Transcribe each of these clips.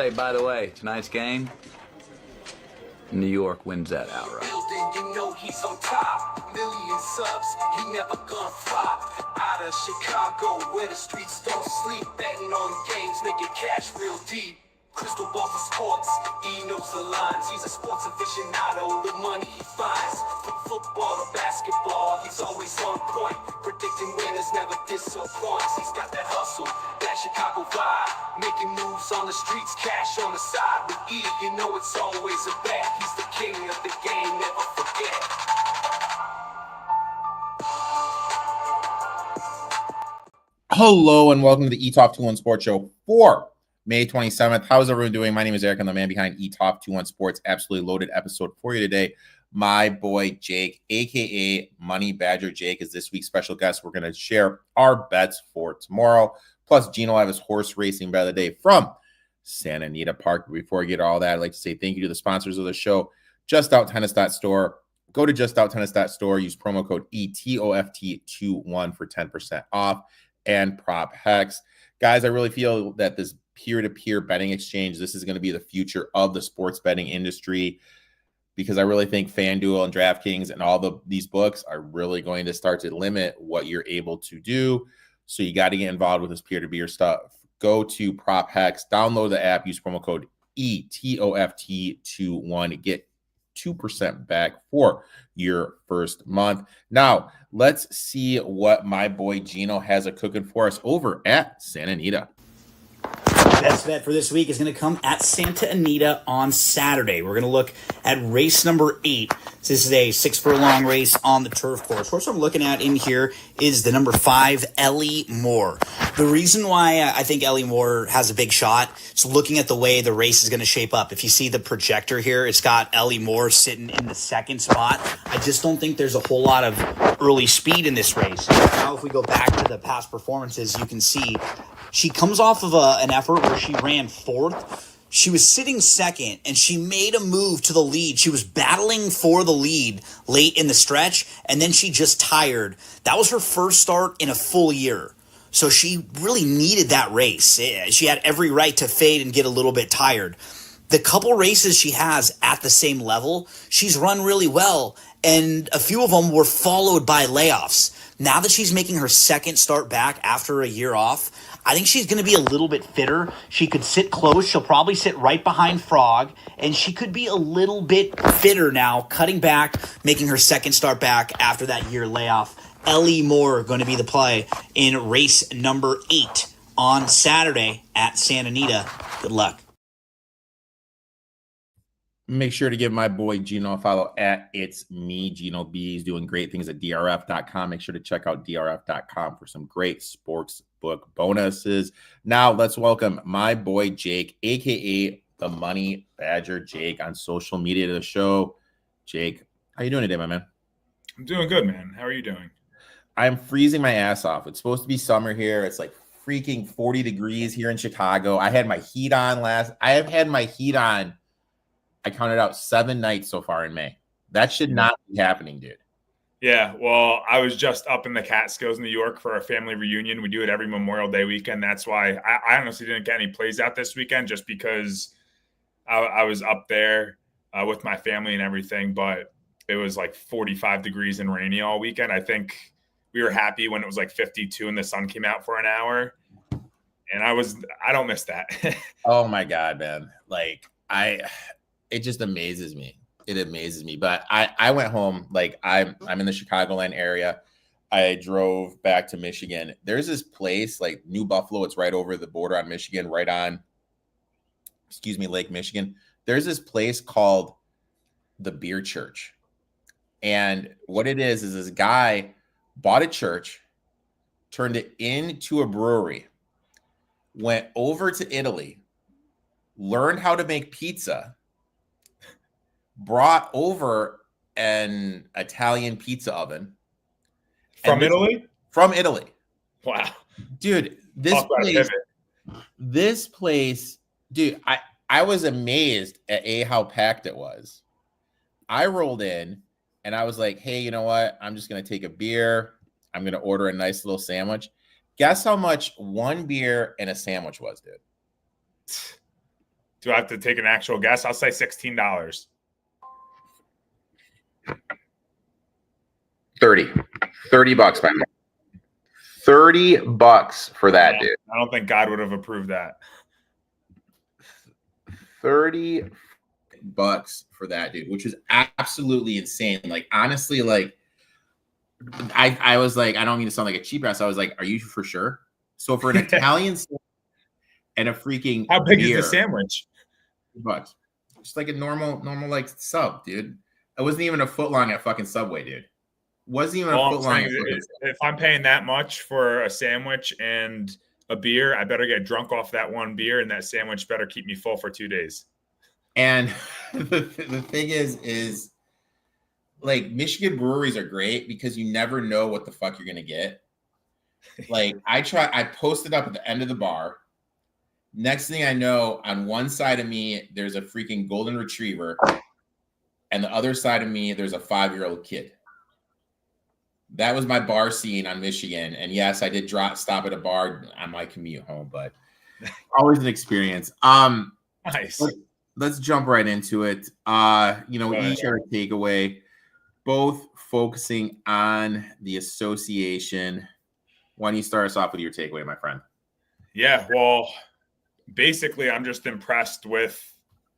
Hey, by the way, tonight's game, New York wins that outright. You know he's on top. Million subs, he never gonna flop. Out of Chicago, where the streets don't sleep. Betting on games, making cash real deep. Crystal ball for sports, he knows the lines. He's a sports aficionado, the money he finds. From football to basketball, he's always on point. Predicting winners never disappoints. He's got that hustle, that Chicago vibe. Making moves on the streets, cash on the side. With E, you know it's always a bet. He's the king of the game, never forget. Hello and welcome to the Etoft21sports Show for May 27th. How's everyone doing? My name is Erik. I'm the man behind Etoft21sports. Absolutely loaded episode for you today. My boy Jake, aka Money Badger Jake, is this week's special guest. We're going to share our bets for tomorrow. Plus, Gino will have his horse racing bet of the day from Santa Anita Park. Before I get all that, I'd like to say thank you to the sponsors of the show, justouttennis.store. Go to justouttennis.store. Use promo code ETOFT21 for 10% off. And ProphetX. Guys, I really feel that this peer-to-peer betting exchange, this is going to be the future of the sports betting industry, because I really think FanDuel and DraftKings and all these books are really going to start to limit what you're able to do. So you got to get involved with this peer-to-peer stuff. Go to ProphetX, download the app, use promo code ETOFT21 to get 2% back for your first month. Now, let's see what my boy Gino has cooking for us over at Santa Anita. Best bet for this week is going to come at Santa Anita on Saturday. We're going to look at race number 8. This is a 6-furlong race on the turf course. What I'm looking at in here is the number 5, Ellie Moore. The reason why I think Ellie Moore has a big shot is looking at the way the race is going to shape up. If you see the projector here, it's got Ellie Moore sitting in the second spot. I just don't think there's a whole lot of early speed in this race. Now, if we go back to the past performances, you can see she comes off of an effort where she ran 4th. She was sitting second, and she made a move to the lead. She was battling for the lead late in the stretch, and then she just tired. That was her first start in a full year. So she really needed that race. She had every right to fade and get a little bit tired. The couple races she has at the same level, she's run really well, and a few of them were followed by layoffs. Now that she's making her second start back after a year off, I think she's going to be a little bit fitter. She could sit close. She'll probably sit right behind Frog, and she could be a little bit fitter now, cutting back, making her second start back after that year layoff. Ellie Moore going to be the play in race number 8 on Saturday at Santa Anita. Good luck. Make sure to give my boy Gino a follow at It's Me Gino B. He's doing great things at drf.com. Make sure to check out drf.com for some great sports book bonuses. Now let's welcome my boy Jake, aka the Money Badger Jake, on social media to the show. Jake, how you doing today, my man? I'm doing good, man. How are you doing? I'm freezing my ass off. It's supposed to be summer here. It's like freaking 40 degrees here in Chicago. I have had my heat on. I counted out 7 nights so far in May. That should not be happening, dude. Yeah, well, I was just up in the Catskills, New York for a family reunion. We do it every Memorial Day weekend. That's why I honestly didn't get any plays out this weekend, just because I was up there with my family and everything. But it was like 45 degrees and rainy all weekend. I think we were happy when it was like 52 and the sun came out for an hour. And I don't miss that. Oh my God, man. It just amazes me. It amazes me. But I went home. Like I'm in the Chicagoland area. I drove back to Michigan. There's this place like New Buffalo. It's right over the border on Michigan, right on, Lake Michigan. There's this place called the Beer Church. And what it is this guy bought a church, turned it into a brewery, went over to Italy, learned how to make pizza, brought over an Italian pizza oven. From Italy? From Italy. Wow. Dude, this place, dude, I was amazed at how packed it was. I rolled in and I was like, hey, you know what? I'm just going to take a beer. I'm going to order a nice little sandwich. Guess how much one beer and a sandwich was, dude? Do I have to take an actual guess? I'll say $16. 30 bucks, man. $30 for that, dude. I don't think God would have approved that. 30 bucks for that, dude, which is absolutely insane. Like, honestly, like, I was like, I don't mean to sound like a cheap ass. I was like, are you for sure? So for an Italian and a freaking how big beer, is the sandwich? $2. Just like a normal like sub, dude. It wasn't even a foot long at fucking Subway, dude. Wasn't even a foot long. If I'm paying that much for a sandwich and a beer, I better get drunk off that one beer, and that sandwich better keep me full for 2 days. And the thing is like, Michigan breweries are great because you never know what the fuck you're gonna get. Like, I posted up at the end of the bar. Next thing I know, on one side of me, there's a freaking golden retriever, and the other side of me, there's a 5-year-old kid. That was my bar scene on Michigan. And yes, I did stop at a bar on my commute home, but always an experience. Nice. Let's jump right into it. Each are a takeaway, both focusing on the association. Why don't you start us off with your takeaway, my friend? Yeah, well, basically, I'm just impressed with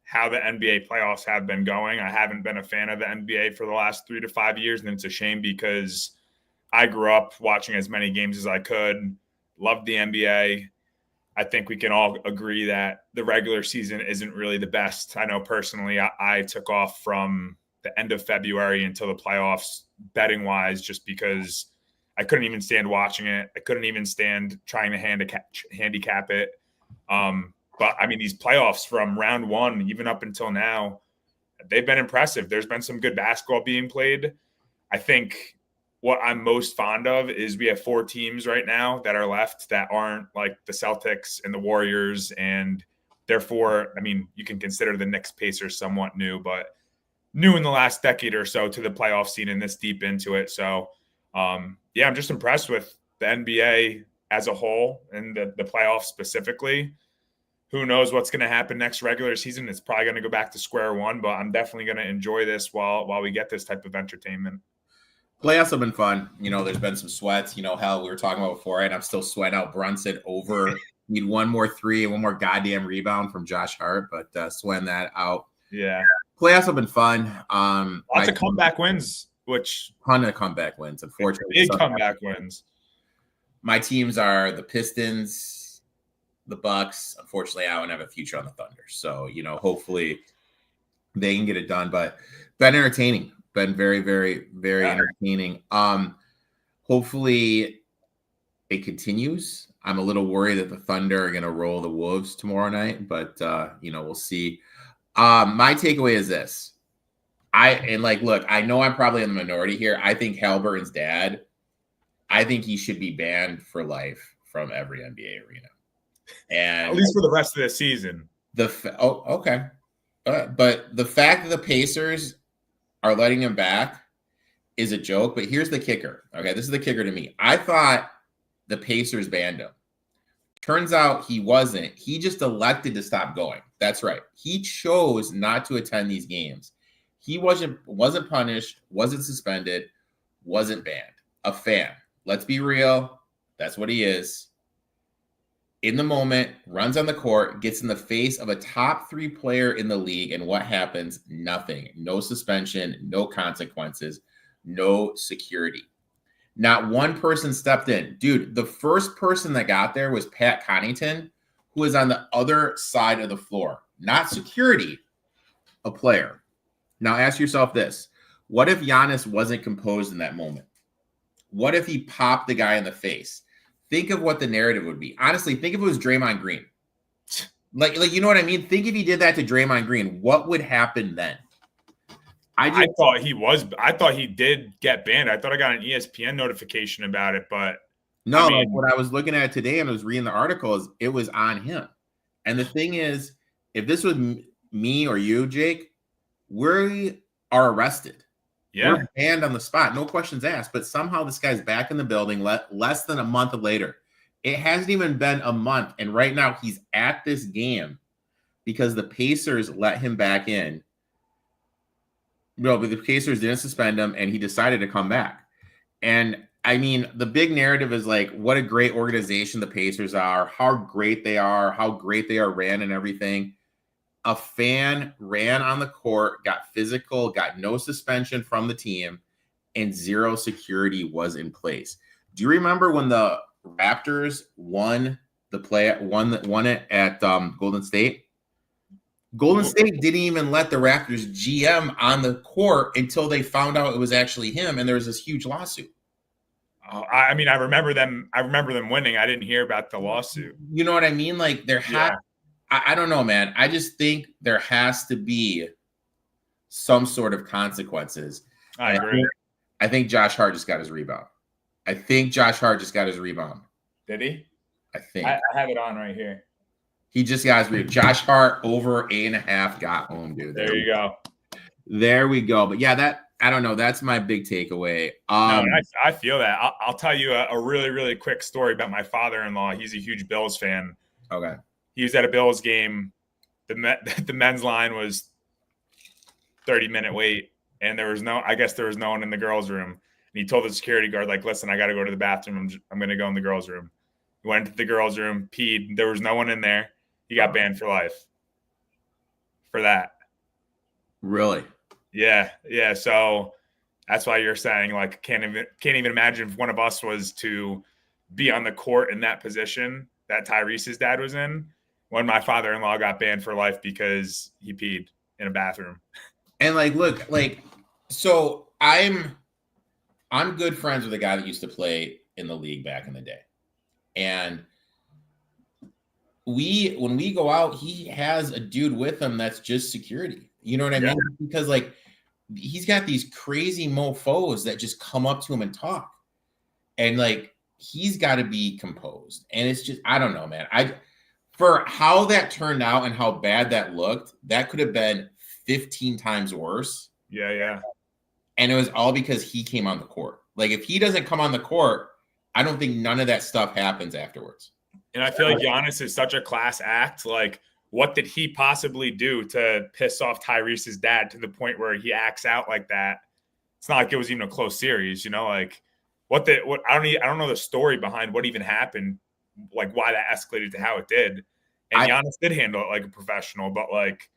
how the NBA playoffs have been going. I haven't been a fan of the NBA for the last 3 to 5 years, and it's a shame because I grew up watching as many games as I could, loved the NBA. I think we can all agree that the regular season isn't really the best. I know personally, I took off from the end of February until the playoffs betting-wise just because I couldn't even stand watching it. I couldn't even stand trying to handicap it. But, I mean, these playoffs from round one, even up until now, they've been impressive. There's been some good basketball being played. I think what I'm most fond of is we have 4 teams right now that are left that aren't like the Celtics and the Warriors. And therefore, I mean, you can consider the Knicks, Pacers somewhat new, but new in the last decade or so to the playoff scene and this deep into it. So, I'm just impressed with the NBA as a whole and the playoffs specifically. Who knows what's going to happen next regular season? It's probably going to go back to square one, but I'm definitely going to enjoy this while we get this type of entertainment. Playoffs have been fun. There's been some sweats. Hell, we were talking about before, and I'm still sweating out Brunson over. Need one more 3 and one more goddamn rebound from Josh Hart, but sweating that out. Yeah. Playoffs have been fun. Lots of comeback wins, ton of comeback wins, unfortunately. Big comeback wins. My teams are the Pistons, the Bucks. Unfortunately, I don't have a future on the Thunder. So, hopefully they can get it done. But been entertaining. Been very, very, very entertaining. Hopefully it continues. I'm a little worried that the Thunder are going to roll the Wolves tomorrow night, but we'll see. My takeaway is this. Look, I know I'm probably in the minority here. I think Halliburton's dad, I think he should be banned for life from every NBA arena. And at least for the rest of the season. Okay. But the fact that the Pacers are letting him back is a joke. But here's the kicker. Okay, this is the kicker to me. I thought the Pacers banned him. Turns out he wasn't. He just elected to stop going. That's right. He chose not to attend these games. He wasn't punished, wasn't suspended, wasn't banned. A fan. Let's be real. That's what he is. In the moment, runs on the court, gets in the face of a top 3 player in the league, and what happens? Nothing. No suspension, no consequences, no security. Not one person stepped in. Dude, the first person that got there was Pat Connaughton, who is on the other side of the floor. Not security, a player. Now ask yourself this. What if Giannis wasn't composed in that moment? What if he popped the guy in the face? Think of what the narrative would be. Honestly, think if it was Draymond Green. Like you know what I mean? Think if he did that to Draymond Green, what would happen then? I thought he did get banned. I thought I got an ESPN notification about it, but no, like when I was looking at it today and I was reading the articles, it was on him. And the thing is, if this was me or you, Jake, we are arrested. Yeah. We're banned on the spot. No questions asked. But somehow this guy's back in the building less than a month later. It hasn't even been a month. And right now he's at this game because the Pacers let him back in. No, but the Pacers didn't suspend him, and he decided to come back. And I mean, the big narrative is like, what a great organization the Pacers are, how great they are ran and everything. A fan ran on the court, got physical, got no suspension from the team, and zero security was in place. Do you remember when the Raptors won it at Golden State? Golden State didn't even let the Raptors GM on the court until they found out it was actually him, and there was this huge lawsuit. Oh, I mean, I remember them winning. I didn't hear about the lawsuit. You know what I mean? Like I don't know, man. I just think there has to be some sort of consequences. I agree. I think Josh Hart just got his rebound. Did he? I think. I have it on right here. He just got his rebound. Josh Hart over 8.5 got home, dude. There you go. There we go. But yeah, I don't know. That's my big takeaway. No, I feel that. I'll tell you a really, really quick story about my father-in-law. He's a huge Bills fan. Okay. He was at a Bills game. The men's line was 30-minute wait, and there was no one in the girls' room. And he told the security guard, like, listen, I got to go to the bathroom. I'm going to go in the girls' room. He went to the girls' room, peed. There was no one in there. He got banned for life for that. Really? Yeah. So that's why you're saying, like, can't even imagine if one of us was to be on the court in that position that Tyrese's dad was in when my father-in-law got banned for life because he peed in a bathroom. And like, look, like, so I'm good friends with a guy that used to play in the league back in the day. And when we go out, he has a dude with him that's just security. You know what I mean? Because like he's got these crazy mofos that just come up to him and talk. And like he's got to be composed. And it's just, I don't know, man. For how that turned out and how bad that looked, that could have been 15 times worse. Yeah. And it was all because he came on the court. Like if he doesn't come on the court, I don't think none of that stuff happens afterwards. And I feel like Giannis is such a class act. Like, what did he possibly do to piss off Tyrese's dad to the point where he acts out like that? It's not like it was even a close series, you know. Like, I don't know the story behind what even happened, like why that escalated to how it did. And Giannis did handle it like a professional, but like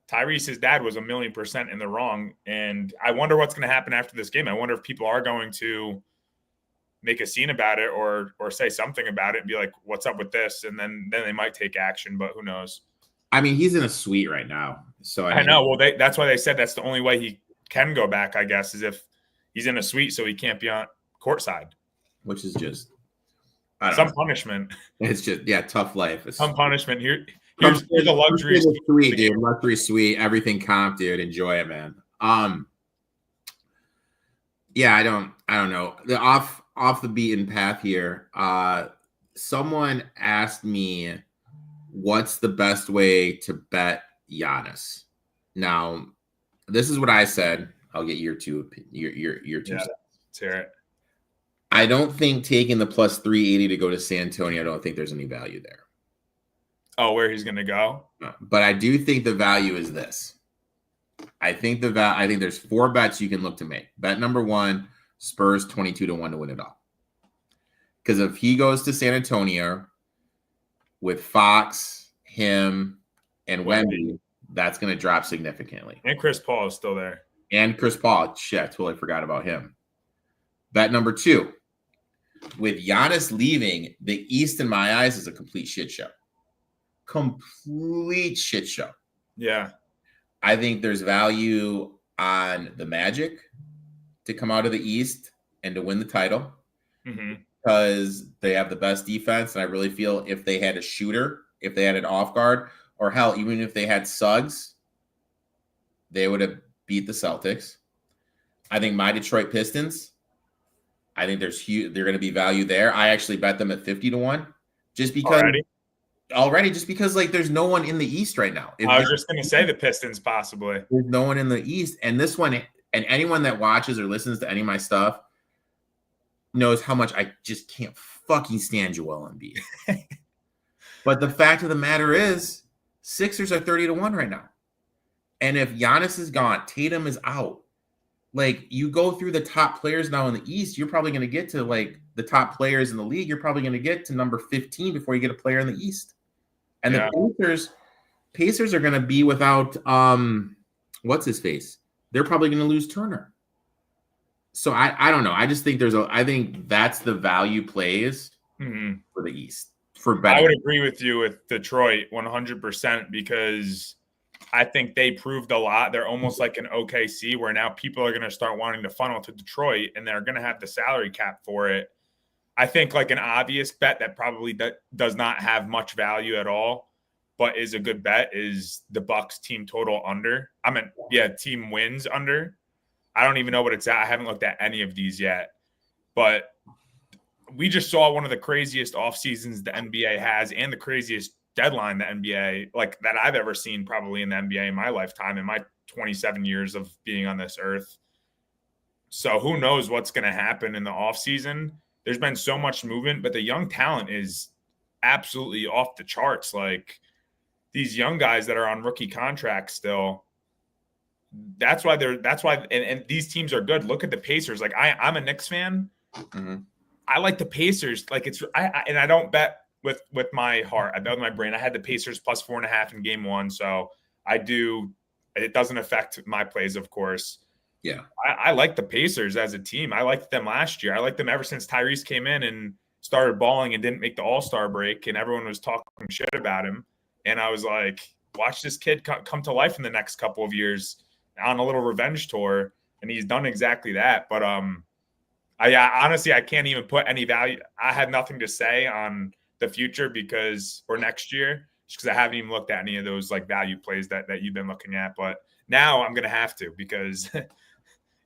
Tyrese's dad was 1,000,000% in the wrong. And I wonder what's going to happen after this game. I wonder if people are going to make a scene about it or say something about it and be like, what's up with this? And then they might take action, but who knows? I mean, he's in a suite right now. So I know. Well, that's why they said that's the only way he can go back, I guess, is if he's in a suite, so he can't be on courtside. Which is just punishment. It's just, tough life. Some punishment. Here's a luxury suite, dude. Luxury suite, everything comp, dude. Enjoy it, man. Yeah, I don't know. The off the beaten path here. Someone asked me, what's the best way to bet Giannis? Now, this is what I said. I'll get your two cents. Let's hear it. I don't think taking the plus 380 to go to San Antonio, I don't think there's any value there. Oh, where he's going to go? But I do think the value is this. I think there's 4 bets you can look to make. Bet number 1, Spurs 22-1 to win it all. Because if he goes to San Antonio with Fox, him, and Wemby, that's going to drop significantly. And Chris Paul is still there. And Chris Paul. Shit, I totally forgot about him. Bet number 2. With Giannis leaving, the East, in my eyes, is a complete shit show. Complete shit show. Yeah. I think there's value on the Magic to come out of the East and to win the title because they have the best defense. And I really feel if they had a shooter, if they had an off guard, or hell, even if they had Suggs, they would have beat the Celtics. I think my Detroit Pistons, I think they're going to be value there. I actually bet them at 50-1 just because. Already, just because like there's no one in the East right now. I was just going to say the Pistons possibly. There's no one in the East, and this one, and anyone that watches or listens to any of my stuff knows how much I just can't fucking stand Joel Embiid. But the fact of the matter is, Sixers are 30-1 right now. And if Giannis is gone, Tatum is out. Like, you go through the top players now in the East, you're probably going to get to, like, the top players in the league. You're probably going to get to number 15 before you get a player in the East. And the Pacers are going to be without, what's his face? They're probably going to lose Turner. So I don't know. I just think I think that's the value plays for the East. For betting. I would agree with you with Detroit 100% because I think they proved a lot. They're almost like an OKC where now people are going to start wanting to funnel to Detroit and they're going to have the salary cap for it. I think like an obvious bet that probably does not have much value at all, but is a good bet is the Bucks team total under. Team wins under. I don't even know what it's at. I haven't looked at any of these yet, but we just saw one of the craziest off seasons the NBA has and the craziest deadline the NBA like that I've ever seen probably in the NBA in my lifetime, in my 27 years of being on this earth. So who knows what's going to happen in the off season? There's been so much movement, but the young talent is absolutely off the charts. Like these young guys that are on rookie contracts still, that's why and these teams are good. Look at the Pacers. Like I'm a Knicks fan. Mm-hmm. I like the Pacers. Like I don't bet with my heart. I bet with my brain. I had the Pacers plus 4.5 in game 1. So I do. It doesn't affect my plays, of course. Yeah. I like the Pacers as a team. I liked them last year. I liked them ever since Tyrese came in and started balling and didn't make the All-Star break and everyone was talking shit about him. And I was like, watch this kid come to life in the next couple of years on a little revenge tour. And he's done exactly that. But honestly, I can't even put any value. I have nothing to say on the future or next year, just because I haven't even looked at any of those like value plays that you've been looking at. But now I'm going to have to because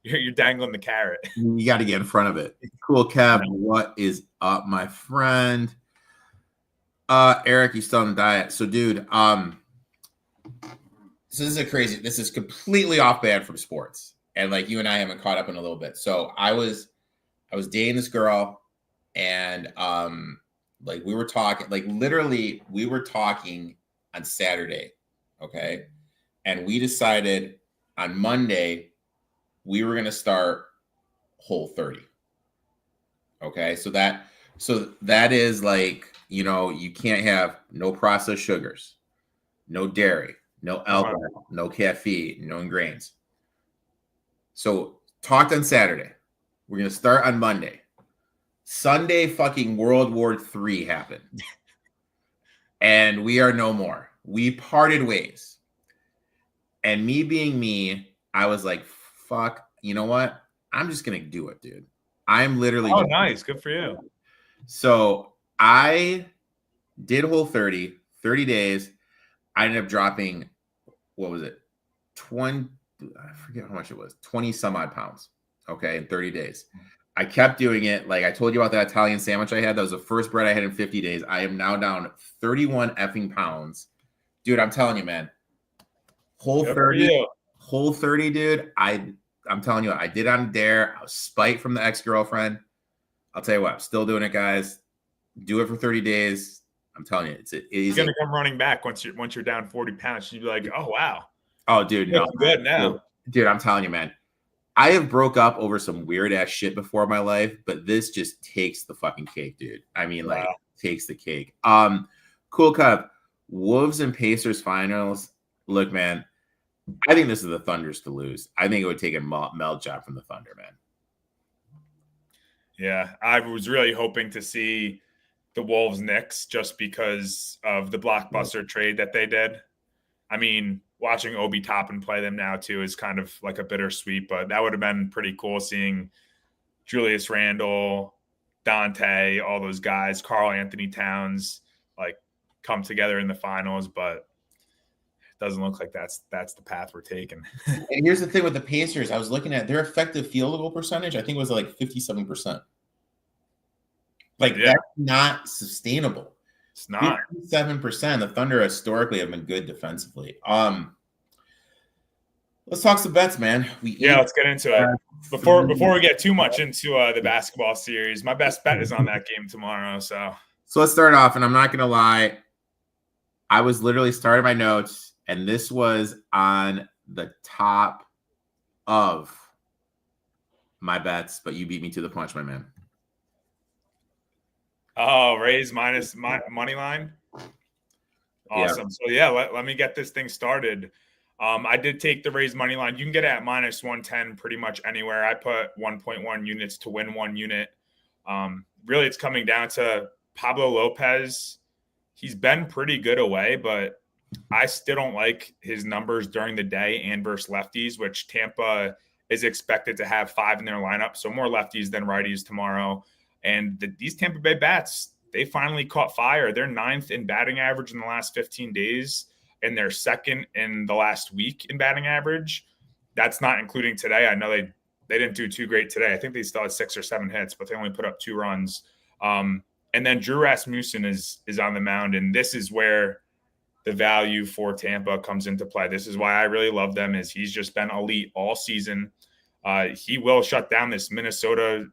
you're dangling the carrot. You got to get in front of it. Cool, Kev. What is up, my friend? Erik, you still on the diet. So, dude, so this is completely off band from sports. And like you and I haven't caught up in a little bit. So I was dating this girl and like we were talking, like literally we were talking on Saturday. Okay. And we decided on Monday we were going to start Whole30. Okay. So that is like, you know, you can't have no processed sugars, no dairy, no alcohol, no caffeine, no grains. So talked on Saturday. We're going to start on Monday. Sunday, fucking World War III happened. And we are no more. We parted ways. And me being me, I was like, fuck, you know what? I'm just going to do it, dude. I'm literally. Oh, nice. Good for you. So I did Whole30, 30 days. I ended up dropping, what was it? I forget how much it was, 20 some odd pounds. Okay. In 30 days. I kept doing it. Like I told you about that Italian sandwich I had. That was the first bread I had in 50 days. I am now down 31 effing pounds. Dude, I'm telling you, man. Whole30, dude. I'm telling you, I did on a dare. I was spite from the ex-girlfriend. I'll tell you what, I'm still doing it, guys. Do it for 30 days. I'm telling you, it's easy. He's gonna come running back once you're down 40 pounds. You'd be like, oh wow. Oh, dude, no. Good now. Dude, I'm telling you, man. I have broke up over some weird ass shit before in my life, but this just takes the fucking cake, dude. I mean, like, takes the cake. Cool Cup. Wolves and Pacers finals. Look, man, I think this is the Thunder's to lose. I think it would take a melt job from the Thunder, man. Yeah, I was really hoping to see the Wolves Knicks just because of the blockbuster trade that they did. I mean, watching Obi Toppin play them now too is kind of like a bittersweet, but that would have been pretty cool seeing Julius Randle, Dante, all those guys, Karl Anthony Towns, like come together in the finals, but it doesn't look like that's the path we're taking. And here's the thing with the Pacers. I was looking at their effective field goal percentage. I think it was like 57%. Like that's not sustainable. It's not 7%. The Thunder historically have been good defensively. Let's talk some bets, man. Let's get into it. Before we get too much into the basketball series, my best bet is on that game tomorrow. So let's start off, and I'm not gonna lie. I was literally starting my notes, and this was on the top of my bets, but you beat me to the punch, my man. Oh, Rays minus money line. Awesome. Yeah. So yeah, let me get this thing started. I did take the Rays money line. You can get it at minus 110 pretty much anywhere. I put 1.1 units to win 1 unit. Really, it's coming down to Pablo Lopez. He's been pretty good away, but I still don't like his numbers during the day and versus lefties, which Tampa is expected to have 5 in their lineup. So more lefties than righties tomorrow. And these Tampa Bay bats, they finally caught fire. They're 9th in batting average in the last 15 days, and they're 2nd in the last week in batting average. That's not including today. I know they didn't do too great today. I think they still had 6 or 7 hits, but they only put up 2 runs. And then Drew Rasmussen is on the mound, and this is where the value for Tampa comes into play. This is why I really love them, is he's just been elite all season. He will shut down this Minnesota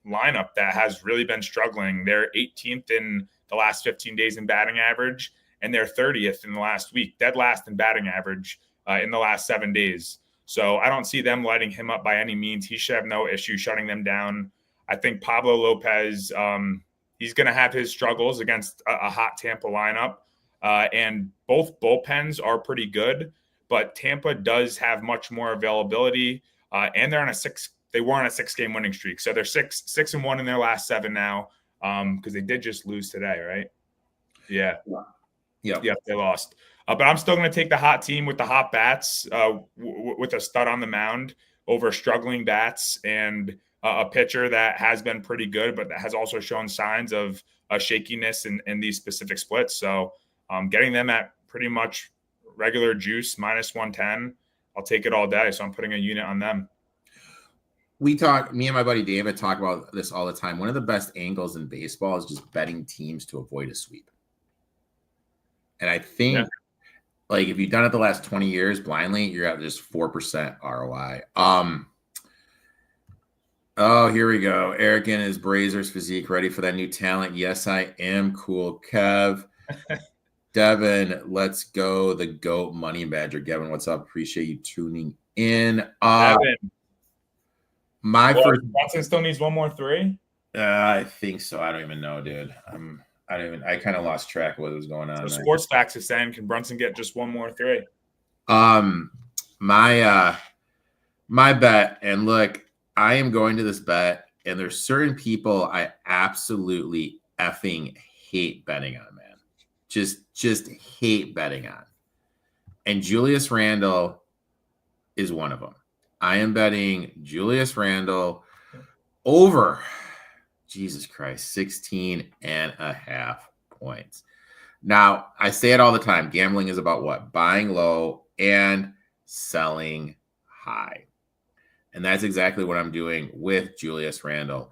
lineup that has really been struggling. They're 18th in the last 15 days in batting average, and they're 30th in the last week, dead last in batting average in the last 7 days. So I don't see them lighting him up by any means. He should have no issue shutting them down. I think Pablo Lopez, he's going to have his struggles against a hot Tampa lineup. And both bullpens are pretty good, but Tampa does have much more availability. And they're on they were on a 6-game winning streak. So they're 6-1 in their last 7 now. Because they did just lose today, right? Yeah. Yeah, they lost. But I'm still going to take the hot team with the hot bats, with a stud on the mound over struggling bats and a pitcher that has been pretty good, but that has also shown signs of shakiness in these specific splits. So getting them at pretty much regular juice, minus 110, I'll take it all day. So I'm putting a unit on them. Me and my buddy David talk about this all the time. One of the best angles in baseball is just betting teams to avoid a sweep. And I think, like, if you've done it the last 20 years blindly, you're at just 4% ROI. Oh, here we go. Erik in his Brazers physique, ready for that new talent. Yes, I am. Cool, Kev. Devin, let's go. The GOAT Money Badger. Gavin, what's up? Appreciate you tuning in. Devin. First Brunson still needs 1 more 3. I think so. I don't even know, dude. I kind of lost track of what was going on. So Sports Facts is saying, can Brunson get just 1 more 3? My bet, and look, I am going to this bet, and there's certain people I absolutely effing hate betting on, man. Just hate betting on. And Julius Randle is one of them. I am betting Julius Randle over, Jesus Christ, 16.5 points. Now, I say it all the time. Gambling is about what? Buying low and selling high. And that's exactly what I'm doing with Julius Randle.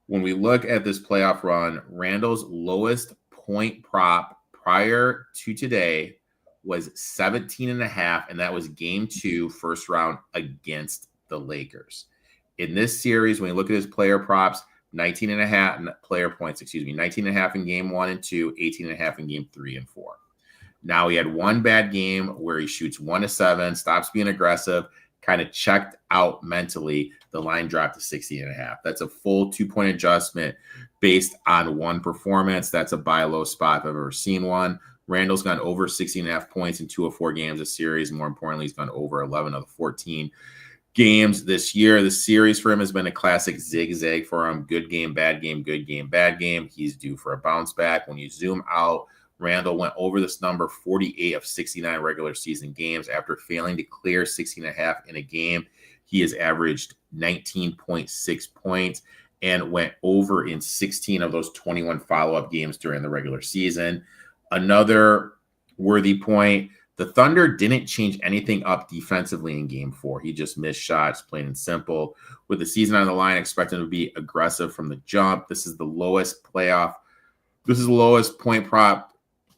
When we look at this playoff run, Randle's lowest point prop prior to today was 17.5, and that was game 2, first round against the Lakers. In this series, when you look at his player props, 19.5 player points, 19.5 in game 1 and 2, 18.5 in game 3 and 4. Now he had one bad game where he shoots 1 to 7, stops being aggressive, kind of checked out mentally. The line dropped to 16.5. That's a full 2-point adjustment based on one performance. That's a buy low spot if I've ever seen one. Randall's gone over 16.5 points in 2 of 4 games this series. More importantly, he's gone over 11 of the 14 games this year. The series for him has been a classic zigzag for him. Good game, bad game, good game, bad game. He's due for a bounce back. When you zoom out, Randle went over this number 48 of 69 regular season games. After failing to clear 16.5 in a game, he has averaged 19.6 points and went over in 16 of those 21 follow-up games during the regular season. Another worthy point, the Thunder didn't change anything up defensively in game 4. He just missed shots, plain and simple. With the season on the line, expect him to be aggressive from the jump. This is the lowest point prop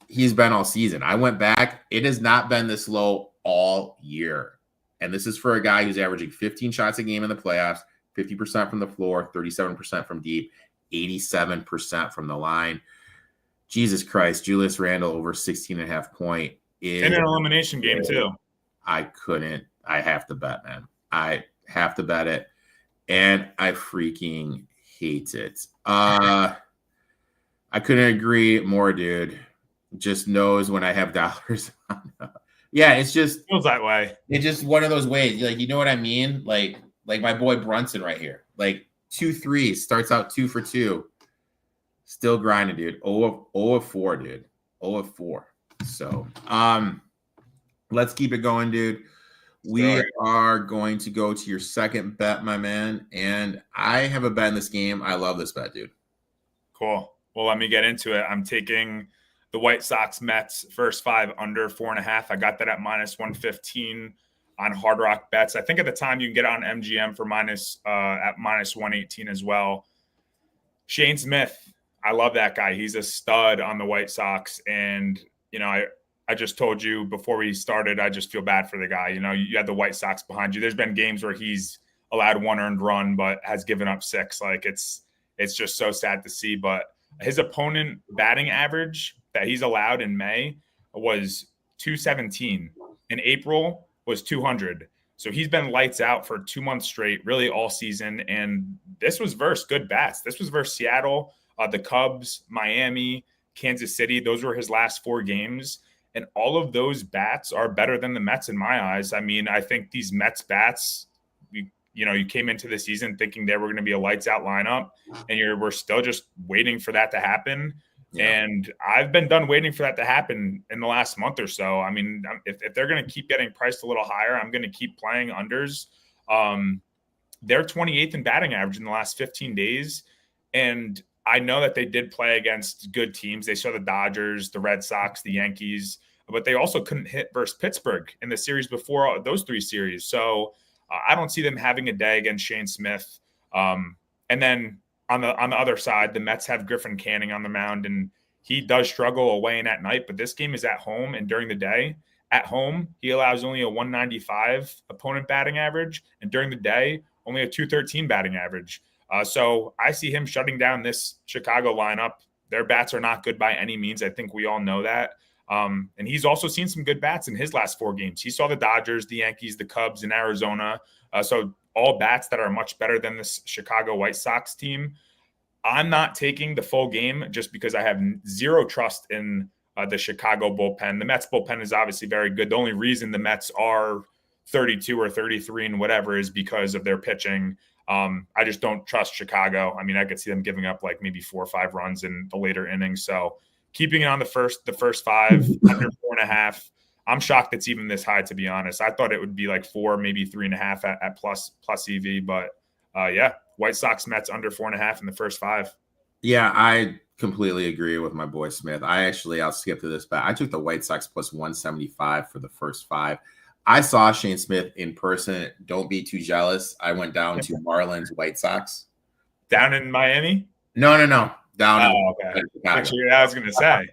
he's been all season. I went back. It has not been this low all year. And this is for a guy who's averaging 15 shots a game in the playoffs, 50% from the floor, 37% from deep, 87% from the line. Jesus Christ, Julius Randle over 16.5 point is in an elimination game too. I couldn't. I have to bet, man. I have to bet it. And I freaking hate it. I couldn't agree more, dude. Just knows when I have dollars. Yeah, it's just feels that way. It's just one of those ways. Like, you know what I mean? Like my boy Brunson right here. Like 2 threes, starts out 2 for 2. Still grinding, dude. 0 of 4, dude. 0 of 4. So let's keep it going, dude. We are going to go to your second bet, my man. And I have a bet in this game. I love this bet, dude. Cool. Well, let me get into it. I'm taking the White Sox Mets first 5 under 4.5. I got that at -115 on Hard Rock Bets. I think at the time you can get it on MGM for at -118 as well. Shane Smith, I love that guy. He's a stud on the White Sox. And, you know, I just told you before we started, I just feel bad for the guy. You know, you had the White Sox behind you. There's been games where he's allowed 1 earned run, but has given up 6. Like it's just so sad to see. But his opponent batting average that he's allowed in May was 217. In April was 200. So he's been lights out for 2 months straight, really all season. And this was versus good bats. This was versus Seattle, the Cubs, Miami, Kansas City. Those were his last 4 games. And all of those bats are better than the Mets in my eyes. I mean, I think these Mets bats, you came into the season thinking they were going to be a lights out lineup, and we're still just waiting for that to happen. Yeah. And I've been done waiting for that to happen in the last month or so. I mean, if they're going to keep getting priced a little higher, I'm going to keep playing unders. They're 28th in batting average in the last 15 days. And I know that they did play against good teams. They saw the Dodgers, the Red Sox, the Yankees, but they also couldn't hit versus Pittsburgh in the series before those 3 series. So I don't see them having a day against Shane Smith. And then on the other side, the Mets have Griffin Canning on the mound, and he does struggle away and at night. But this game is at home and during the day. At home, he allows only a 195 opponent batting average, and during the day, only a 213 batting average. So I see him shutting down this Chicago lineup. Their bats are not good by any means. I think we all know that. And he's also seen some good bats in his last 4 games. He saw the Dodgers, the Yankees, the Cubs, in Arizona. So all bats that are much better than this Chicago White Sox team. I'm not taking the full game just because I have zero trust in the Chicago bullpen. The Mets bullpen is obviously very good. The only reason the Mets are 32 or 33 and whatever is because of their pitching. I just don't trust Chicago. I mean, I could see them giving up like maybe 4 or 5 runs in the later innings. So keeping it on the first 5 under 4.5. I'm shocked it's even this high, to be honest. I thought it would be like 4, maybe 3.5 at plus EV. But yeah, White Sox Mets under 4.5 in the first 5. Yeah, I completely agree with my boy Smith. I'll skip to this, but I took the White Sox plus 175 for the first 5. I saw Shane Smith in person. Don't be too jealous. I went down to Marlins White Sox. Down in Miami? No. Down okay. Actually, I was going to say.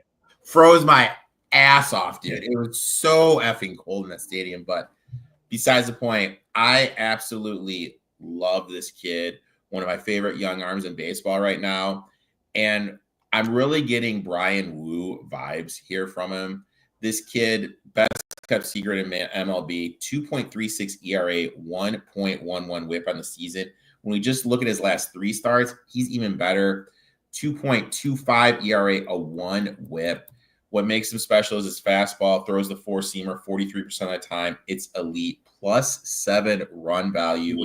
Froze my ass off, dude. It was so effing cold in that stadium. But besides the point, I absolutely love this kid. One of my favorite young arms in baseball right now. And I'm really getting Brian Wu vibes here from him. This kid, best kept secret in MLB, 2.36 ERA, 1.11 whip on the season. When we just look at his last 3 starts, he's even better. 2.25 ERA, a 1 whip. What makes him special is his fastball, throws the 4-seamer 43% of the time. It's elite, +7 run value,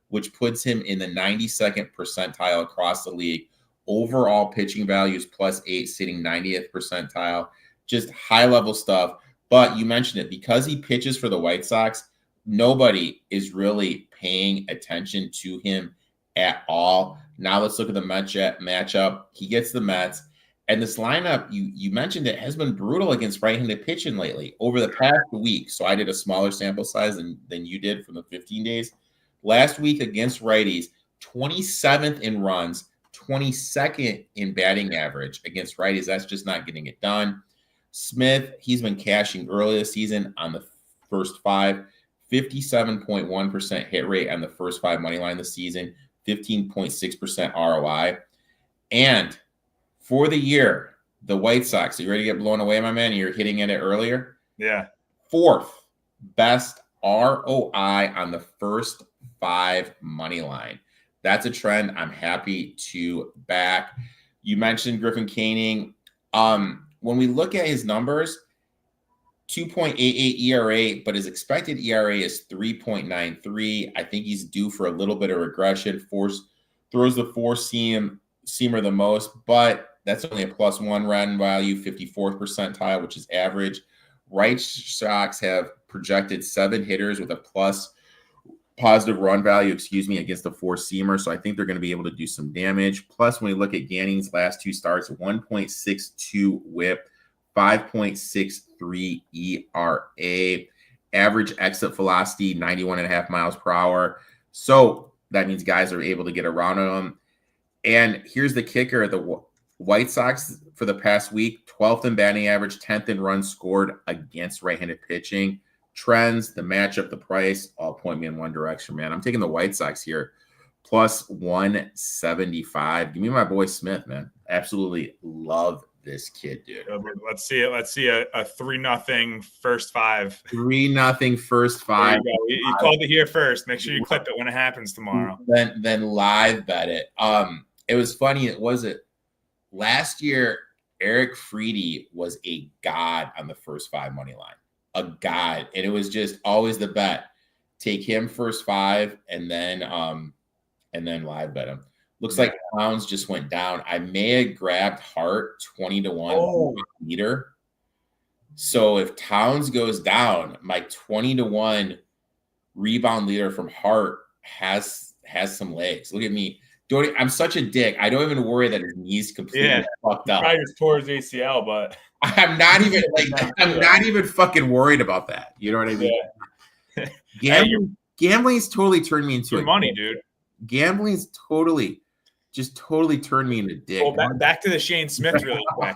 which puts him in the 92nd percentile across the league. Overall pitching value is +8, sitting 90th percentile. Just high-level stuff. But you mentioned it, because he pitches for the White Sox, nobody is really paying attention to him at all. Now let's look at the matchup. He gets the Mets. And this lineup, you mentioned it, has been brutal against right-handed pitching lately over the past week. So I did a smaller sample size than you did from the 15 days. Last week against righties, 27th in runs, 22nd in batting average against righties. That's just not getting it done. Smith, he's been cashing early this season on the first 5, 57.1% hit rate on the first 5 money line this season, 15.6% ROI. And for the year, the White Sox. Are you ready to get blown away, my man? You're hitting at it earlier. Yeah. 4th best ROI on the first 5 money line. That's a trend I'm happy to back. You mentioned Griffin Canning. When we look at his numbers, 2.88 ERA, but his expected ERA is 3.93. I think he's due for a little bit of regression. Throws the 4-seamer the most, but that's only a +1 run value, 54th percentile, which is average. White Sox have projected 7 hitters with a positive run value, against the 4-seamer. So I think they're going to be able to do some damage. Plus, when we look at Ganning's last 2 starts, 1.62 whip, 5.63 ERA, average exit velocity, 91.5 miles per hour. So that means guys are able to get around them. And here's the kicker. The White Sox for the past week, 12th in batting average, 10th in runs scored against right-handed pitching. Trends, the matchup, the price, all point me in one direction, man. I'm taking the White Sox here, +175. Give me my boy Smith, man. Absolutely love this kid, dude. Let's see it. Let's see a 3-0 first 5. 3-0 first 5. You called it here first. Make sure you clip it when it happens tomorrow. Then live bet it. It was funny. Last year, Erik Friedy was a god on the first 5 money line. A god. And it was just always the bet. Take him first 5 and then live bet him. Looks like Towns just went down. I may have grabbed Hart 20-1 leader. So if Towns goes down, my 20-1 rebound leader from Hart has some legs. Look at me. I'm such a dick. I don't even worry that his knee's completely fucked up. Probably just tore his ACL, but I'm not even fucking worried about that. You know what I mean? Yeah. Gambling's totally turned me into money, dude. Gambling's totally turned me into dick. Well, back to the Shane Smith really quick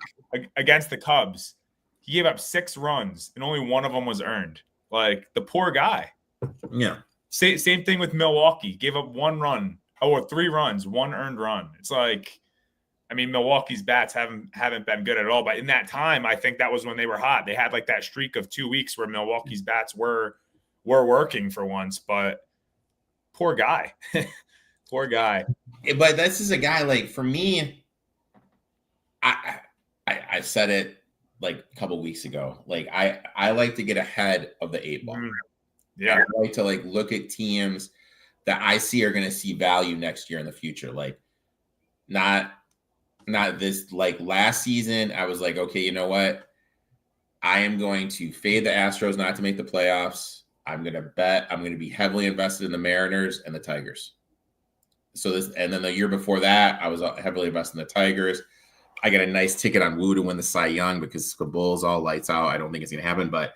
against the Cubs. He gave up 6 runs and only 1 of them was earned. Like the poor guy. Yeah. Same thing with Milwaukee. Gave up 1 run. 3 runs, 1 earned run. It's like, I mean, Milwaukee's bats haven't been good at all. But in that time, I think that was when they were hot. They had like that streak of 2 weeks where Milwaukee's bats were working for once. But poor guy, poor guy. But this is a guy like for me. I said it like a couple weeks ago. Like I like to get ahead of the 8 ball. Yeah, I like to like look at teams that I see are going to see value next year in the future. Like not this, like last season, I was like, okay, you know what? I am going to fade the Astros not to make the playoffs. I'm going to be heavily invested in the Mariners and the Tigers. And then the year before that, I was heavily invested in the Tigers. I got a nice ticket on Wu to win the Cy Young because the Bulls all lights out. I don't think it's going to happen, but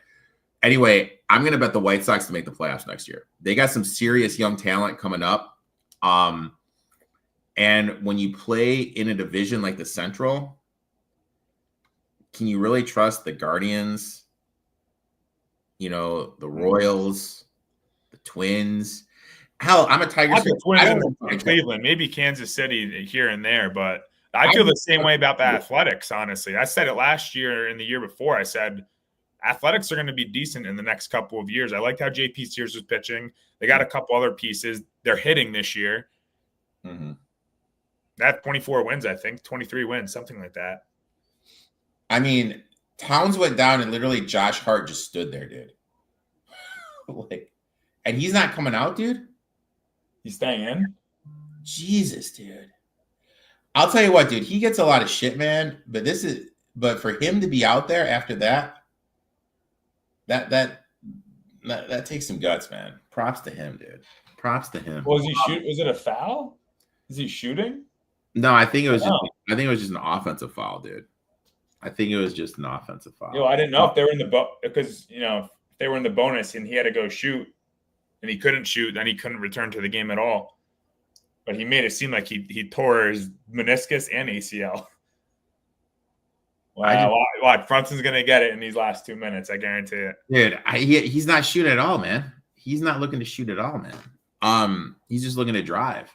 anyway, I'm going to bet the White Sox to make the playoffs next year. They got some serious young talent coming up. And when you play in a division like the Central, can you really trust the Guardians, the Royals, the Twins? Hell, I'm a Tigers fan. Cleveland, maybe Kansas City here and there, but I feel the same way about the Athletics, honestly. I said it last year and the year before. I said Athletics are going to be decent in the next couple of years. I liked how JP Sears was pitching. They got a couple other pieces. They're hitting this year. Mm-hmm. That 24 wins, I think. 23 wins, something like that. I mean, Towns went down and literally Josh Hart just stood there, dude. And he's not coming out, dude? He's staying in? Jesus, dude. I'll tell you what, dude. He gets a lot of shit, man. But for him to be out there after that, that takes some guts, man. Props to him, dude. Props to him. Was he shoot? Was it a foul? Is he shooting? No, I think it was just an offensive foul, dude. I think it was just an offensive foul. I didn't know if they were in the because if they were in the bonus and he had to go shoot and he couldn't shoot, then he couldn't return to the game at all. But he made it seem like he tore his meniscus and ACL. Wow, Brunson's going to get it in these last 2 minutes. I guarantee it. Dude, he's not shooting at all, man. He's not looking to shoot at all, man. He's just looking to drive.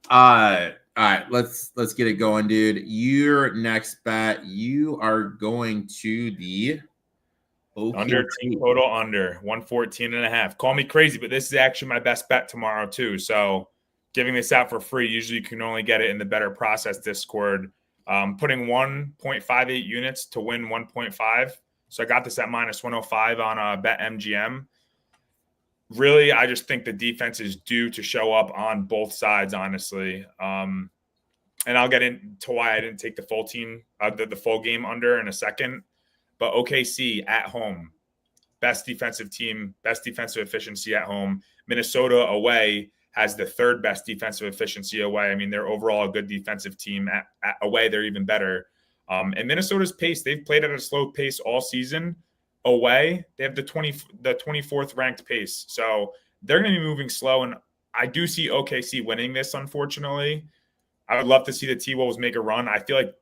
All All right, let's get it going, dude. Your next bet, you are going to the Under team total under 114.5. Call me crazy, but this is actually my best bet tomorrow too. So giving this out for free. Usually you can only get it in the Better Process Discord. Putting 1.58 units to win 1.5. So I got this at minus 105 on BetMGM. Really, I just think the defense is due to show up on both sides, honestly. And I'll get into why I didn't take the full team, the full game under in a second. But OKC at home, best defensive team, best defensive efficiency at home. Minnesota away has the third best defensive efficiency away. I mean, they're overall a good defensive team. At away, they're even better. And Minnesota's pace, they've played at a slow pace all season. Away, they have the 24th ranked pace. So they're going to be moving slow. And I do see OKC winning this, unfortunately. I would love to see the T-Wolves make a run. I feel like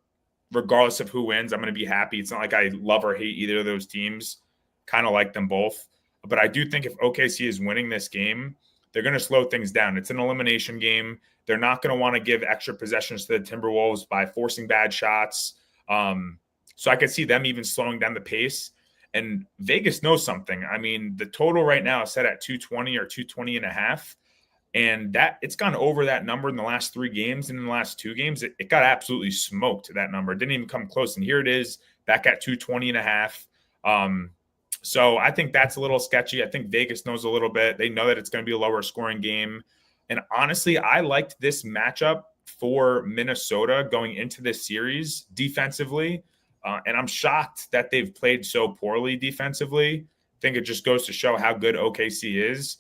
regardless of who wins, I'm going to be happy. It's not like I love or hate either of those teams. Kind of like them both. But I do think if OKC is winning this game, they're going to slow things down. It's an elimination game. They're not going to want to give extra possessions to the Timberwolves by forcing bad shots. So I could see them even slowing down the pace. And Vegas knows something. I mean, the total right now is set at 220 or 220.5. And that it's gone over that number in the last 3 games. And in the last 2 games, it got absolutely smoked, that number. It didn't even come close. And here it is back at 220.5. So I think that's a little sketchy. I think Vegas knows a little bit. They know that it's going to be a lower scoring game. And honestly, I liked this matchup for Minnesota going into this series defensively. And I'm shocked that they've played so poorly defensively. I think it just goes to show how good OKC is.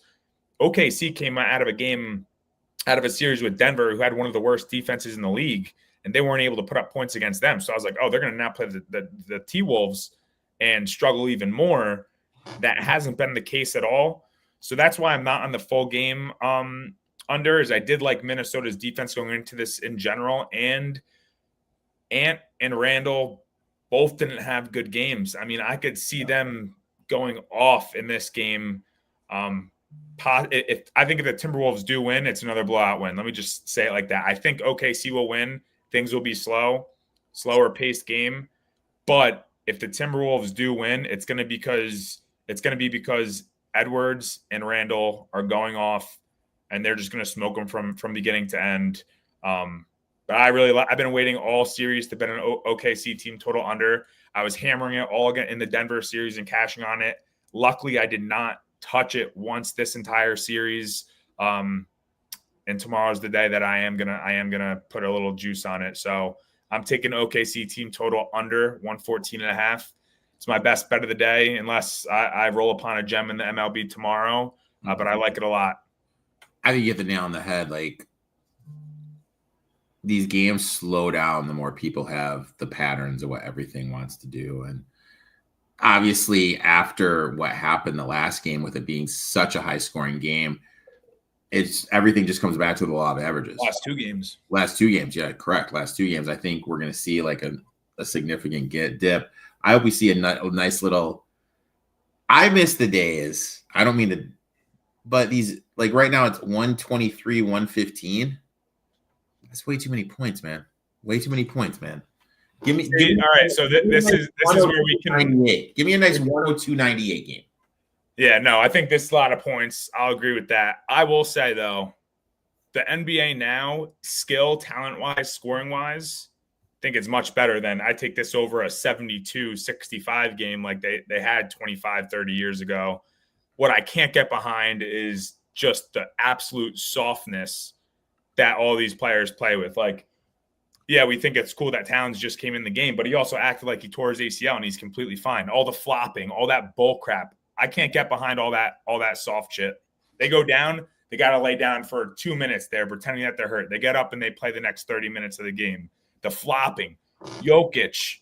OKC came out of a series with Denver, who had one of the worst defenses in the league, and they weren't able to put up points against them. So I was like, oh, they're going to now play the T-Wolves and struggle even more. That hasn't been the case at all. So that's why I'm not on the full game under, is I did like Minnesota's defense going into this in general. And Ant and Randall both didn't have good games. I mean, I could see them going off in this game. If the Timberwolves do win, it's another blowout win. Let me just say it like that. I think OKC will win. Things will be slower paced game. But if the Timberwolves do win, it's going to be because Edwards and Randall are going off, and they're just going to smoke them from beginning to end. But I've been waiting all series to bet an OKC team total under. I was hammering it all again in the Denver series and cashing on it. Luckily, I did not touch it once this entire series. And tomorrow's the day that I am gonna put a little juice on it. So I'm taking OKC team total under 114.5. It's my best bet of the day, unless I roll upon a gem in the MLB tomorrow. But I like it a lot. I think you hit the nail on the head. Like, these games slow down the more people have the patterns of what everything wants to do. And obviously, after what happened the last game with it being such a high scoring game, everything just comes back to the law of averages. Last two games. Yeah, correct. Last 2 games. I think we're going to see like a significant dip. I hope we see a nice little. I miss the days. I don't mean to, but these, like right now it's 123, 115. That's way too many points, man. Give me all right. So this is where we can give me a nice 102.98 game. Yeah, no, I think this is a lot of points. I'll agree with that. I will say though, the NBA now, skill, talent-wise, scoring-wise, I think it's much better than I take this over a 72-65 game like they had 25, 30 years ago. What I can't get behind is just the absolute softness that all these players play with. Like, yeah, we think it's cool that Towns just came in the game, but he also acted like he tore his ACL and he's completely fine. All the flopping, all that bull crap. I can't get behind all that soft shit. They go down, they got to lay down for 2 minutes there, pretending that they're hurt. They get up and they play the next 30 minutes of the game. The flopping, Jokic,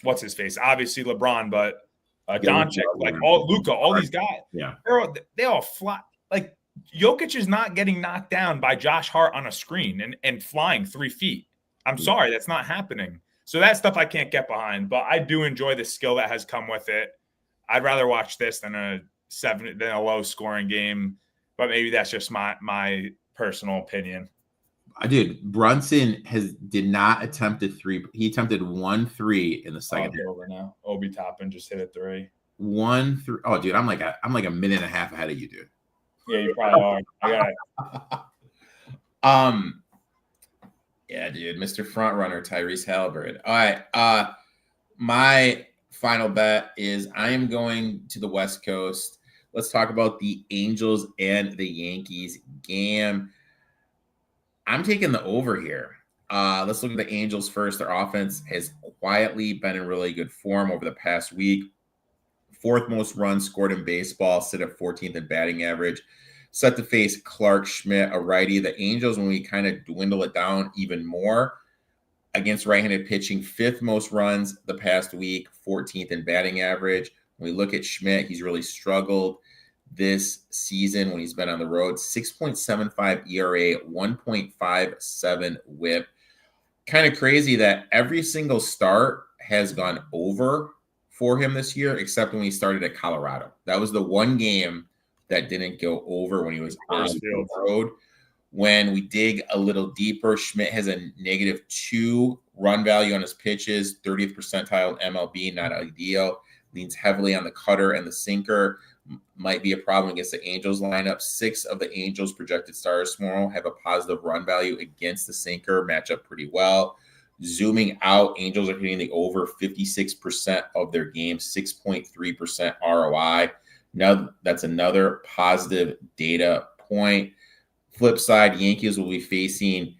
what's his face? Obviously LeBron, but Doncic, like all Luka, all these guys. Yeah, they all flop. Like, Jokic is not getting knocked down by Josh Hart on a screen and flying 3 feet. I'm sorry, that's not happening. So that stuff I can't get behind, but I do enjoy the skill that has come with it. I'd rather watch this than a low scoring game, but maybe that's just my personal opinion. Dude, Brunson did not attempt a three. He attempted 1-3 in the second half. Over now. Obi Toppin just hit a 3. 1-3. Oh, dude, I'm like a minute and a half ahead of you, dude. Yeah, you probably are. I got it. Yeah, dude, Mr. Frontrunner, Tyrese Halliburton. All right. My final bet is I am going to the West Coast. Let's talk about the Angels and the Yankees game. I'm taking the over here. Let's look at the Angels first. Their offense has quietly been in really good form over the past week. 4th most runs scored in baseball, sit at 14th in batting average. Set to face Clark Schmidt, a righty. The Angels, when we kind of dwindle it down even more against right-handed pitching, 5th most runs the past week, 14th in batting average. When we look at Schmidt, he's really struggled this season when he's been on the road. 6.75 ERA, 1.57 whip. Kind of crazy that every single start has gone over for him this year, except when he started at Colorado. That was the one game that didn't go over when he was on the road. When we dig a little deeper, Schmidt has a -2 run value on his pitches, 30th percentile in MLB, not ideal. Leans heavily on the cutter and the sinker. Might be a problem against the Angels lineup. 6 of the Angels projected starters tomorrow have a positive run value against the sinker, match up pretty well. Zooming out, Angels are hitting the over 56% of their games, 6.3% ROI. Now that's another positive data point. Flip side, Yankees will be facing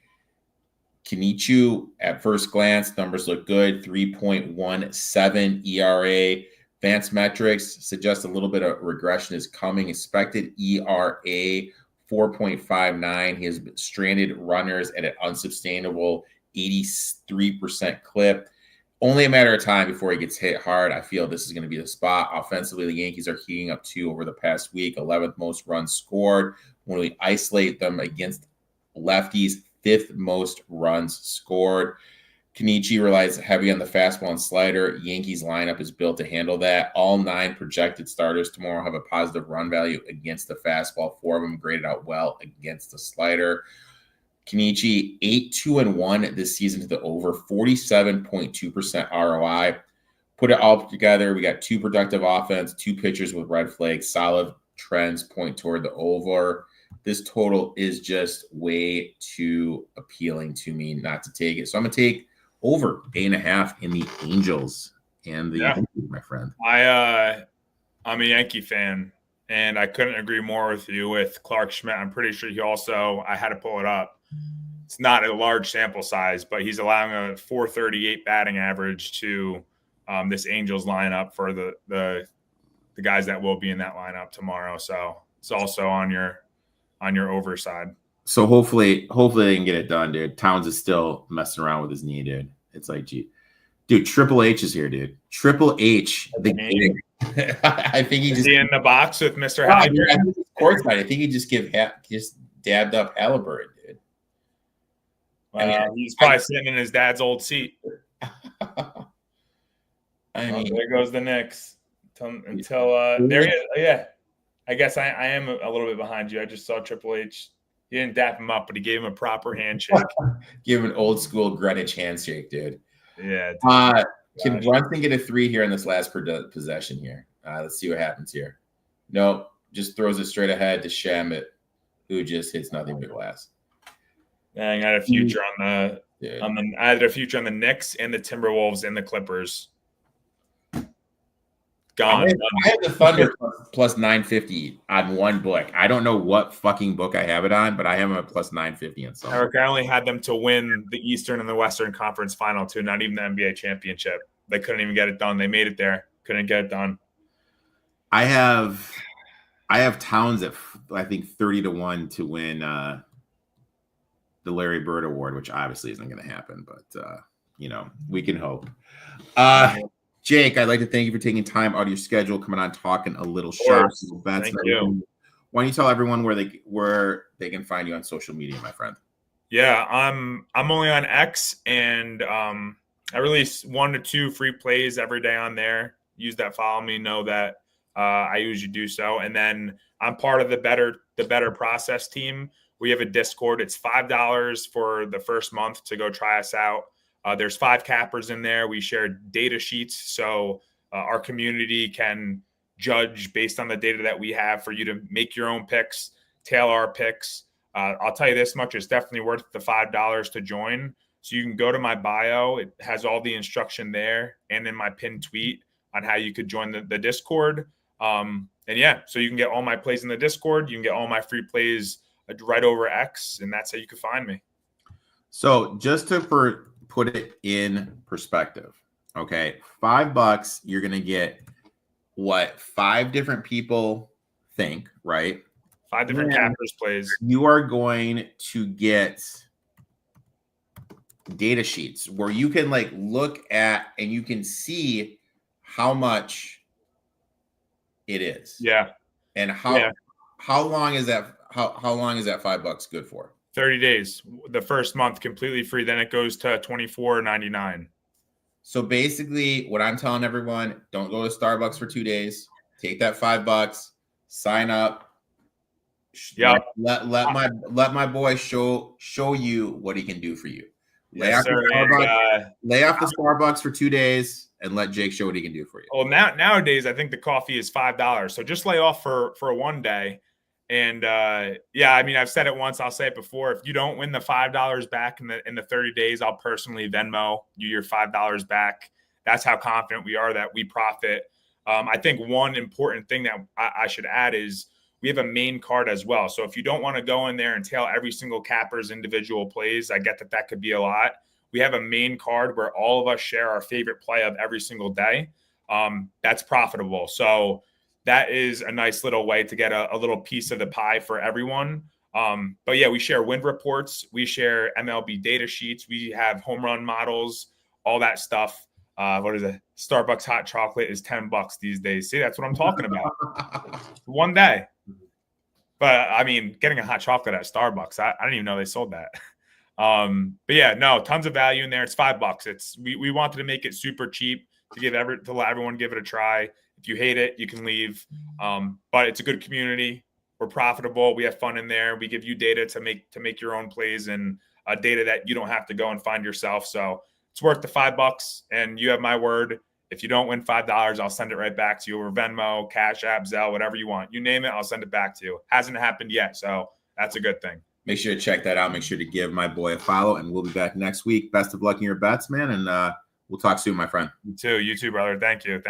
Kenichi. At first glance, numbers look good. 3.17 ERA. Advanced metrics suggest a little bit of regression is coming. Expected ERA 4.59. He has stranded runners at an unsustainable 83% clip. Only a matter of time before he gets hit hard. I feel this is going to be the spot. Offensively, the Yankees are heating up too over the past week. 11th most runs scored. When we isolate them against lefties, 5th most runs scored. Kenichi relies heavy on the fastball and slider. Yankees lineup is built to handle that. All 9 projected starters tomorrow have a positive run value against the fastball. 4 of them graded out well against the slider. Kenichi 8-2-1 this season to the over, 47.2% ROI. Put it all together, we got 2 productive offense, 2 pitchers with red flags, solid trends point toward the over. This total is just way too appealing to me not to take it. So I'm going to take over 8.5 in the Angels and the Yankees, my friend. I'm a Yankee fan, and I couldn't agree more with you with Clark Schmidt. I'm pretty sure I had to pull it up. It's not a large sample size, but he's allowing a 438 batting average to this Angels lineup for the guys that will be in that lineup tomorrow. So it's also on your over side. So hopefully they can get it done, dude. Towns is still messing around with his knee, dude. It's like, dude, Triple H is here, dude. Triple H. I think he just in the box with Mr. Halliburton. Courtside. I think he just dabbed up Halliburton, dude. He's probably sitting in his dad's old seat. There goes the Knicks until there he is. Yeah, I guess I am a little bit behind you. I just saw Triple H. He didn't dap him up, but he gave him a proper handshake. Give him an old school Greenwich handshake, dude. Yeah. Can Brunson get a 3 here in this last possession here? Let's see what happens here. Nope. Just throws it straight ahead to Shamit, who just hits nothing but glass. And I had a future on the Knicks and the Timberwolves and the Clippers. Gone. I have the Thunder plus 950 on one book. I don't know what fucking book I have it on, but I have them at plus 950 on some. Eric, I only had them to win the Eastern and the Western Conference Final too, not even the NBA championship. They couldn't even get it done. They made it there. Couldn't get it done. I have Towns at I think 30-1 to win the Larry Bird Award, which obviously isn't going to happen, but we can hope. Jake, I'd like to thank you for taking time out of your schedule, coming on, talking a little sharp, little bets. Thank you. Why don't you tell everyone where they can find you on social media, my friend? Yeah, I'm only on X, and I release 1 to 2 free plays every day on there. Use that, follow me, know that I usually do so. And then I'm part of the Better Process team, We have a Discord. It's $5 for the first month to go try us out. There's 5 cappers in there. We share data sheets, so our community can judge based on the data that we have for you to make your own picks, tailor our picks. I'll tell you this much, it's definitely worth the $5 to join. So you can go to my bio. It has all the instruction there and in my pinned tweet on how you could join the Discord. And yeah, so you can get all my plays in the Discord. You can get all my free plays right over X, and that's how you can find me. So just to put it in perspective, okay, $5, you're going to get what 5 different people think, right? 5 different cappers plays. You are going to get data sheets where you can like look at and you can see how much it is. Yeah. And how long is that? How long is that $5 good for? 30 days. The first month completely free. Then it goes to $24.99. So basically what I'm telling everyone, don't go to Starbucks for 2 days. Take that $5, sign up. Yep. Let my boy show you what he can do for you. Lay off the Starbucks for 2 days and let Jake show what he can do for you. Well, nowadays I think the coffee is $5. So just lay off for 1 day. And yeah, I mean, I've said it once, I'll say it before. If you don't win the $5 back in the 30 days, I'll personally Venmo you your $5 back. That's how confident we are that we profit. I think one important thing that I should add is we have a main card as well. So if you don't want to go in there and tail every single capper's individual plays, I get that could be a lot. We have a main card where all of us share our favorite play of every single day. That's profitable. So that is a nice little way to get a little piece of the pie for everyone. But yeah, we share win reports. We share MLB data sheets. We have home run models, all that stuff. What is it? Starbucks hot chocolate is $10 these days. See, that's what I'm talking about. 1 day. But I mean, getting a hot chocolate at Starbucks, I didn't even know they sold that. But yeah, no, tons of value in there. It's $5. We wanted to make it super cheap to let everyone give it a try. If you hate it, you can leave. But it's a good community. We're profitable. We have fun in there. We give you data to make your own plays and data that you don't have to go and find yourself. So it's worth the $5. And you have my word. If you don't win $5, I'll send it right back to you over Venmo, Cash App, Zelle, whatever you want. You name it, I'll send it back to you. Hasn't happened yet, so that's a good thing. Make sure to check that out. Make sure to give my boy a follow, and we'll be back next week. Best of luck in your bets, man, and we'll talk soon, my friend. You too, brother. Thank you.